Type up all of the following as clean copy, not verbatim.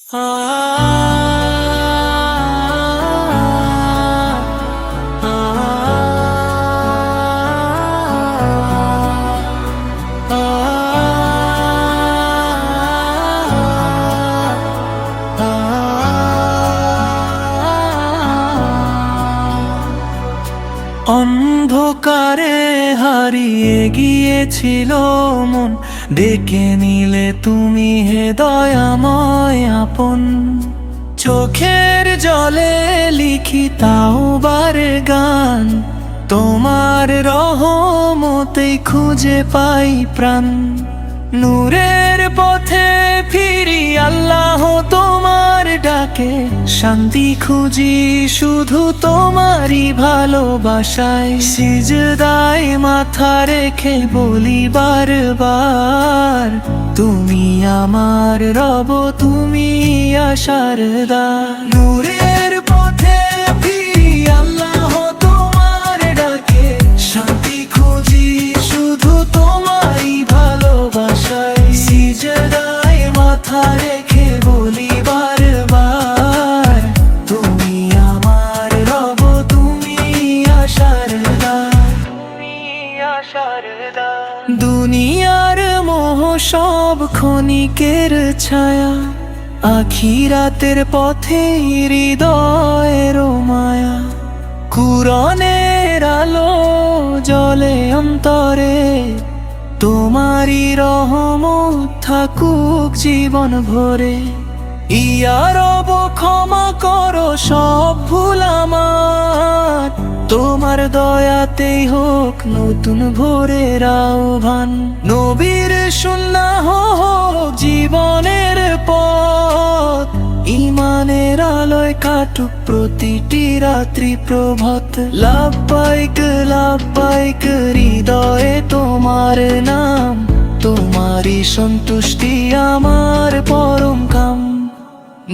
অন্ধকারে হারিয়ে গিয়েছিল মন, ডেকে নিলে তুমি হে দয়াময় আপন। চোখের জলে লিখি তাওবার গান, তোমার রহমতেই খুঁজে পাই প্রাণ। নূরের পথে ফিরি আল্লাহ তোমার ডাকে, শান্তি খুঁজি শুধু তোমারই ভালোবাসায়। সিজদায় মাথা রেখে বলি বারবার, তুমি আমার রব, তুমি আশার দ্বার। নূরের পথে ফিরি আল্লাহ তোমার ডাকে, শান্তি খুঁজি শুধু তোমারই ভালোবাসায়। সিজদায় মাথা রেখে বলি বারবার, তুমি আমার রব, তুমি আশার দ্বার, তুমি আশার দ্বার। দুনিয়ার মোহ সব ক্ষণিকের ছায়া, আখিরাতের পথে হৃদয়ের মায়া। কুরআনের আলো জ্বলে অন্তরে, তোমারই রহমত থাকুক জীবন ভরে। ইয়া রব ক্ষমা করো সব ভুল আমার, তোমার দয়াতেই হোক নতুন ভোরের আহ্বান। নবীর সুন্নাহ হোক জীবনের পথ, ইমানের আলোয় কাটুক প্রতিটি রাত্রি প্রভাত। লাব্বাইক লাব্বাইক হৃদয়ে তোমার নাম, তোমারই সন্তুষ্টি আমার পরম কাম।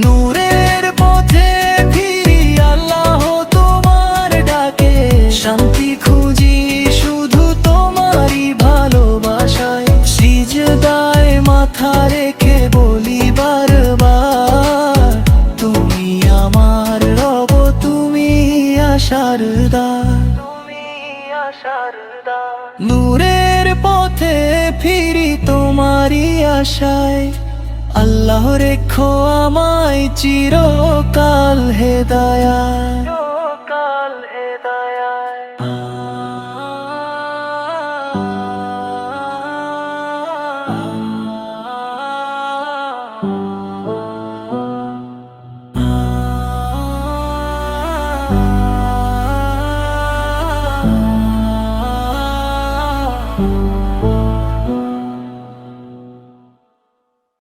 নূরের পথে ফিরি আল্লাহ তোমার ডাকে, শান্তি খুঁজি শুধু তোমারই ভালোবাসায়। সিজদায় মাথা রেখে বলি বারবার, তুমি আমার রব, তুমি আশার দ্বার, তুমি আশার দ্বার। নূরের পথে ফিরি তোমারই আশায়, আল্লাহ রেখো আমায় চিরকাল হেদায়ায়, চিরকাল হেদায়ায়।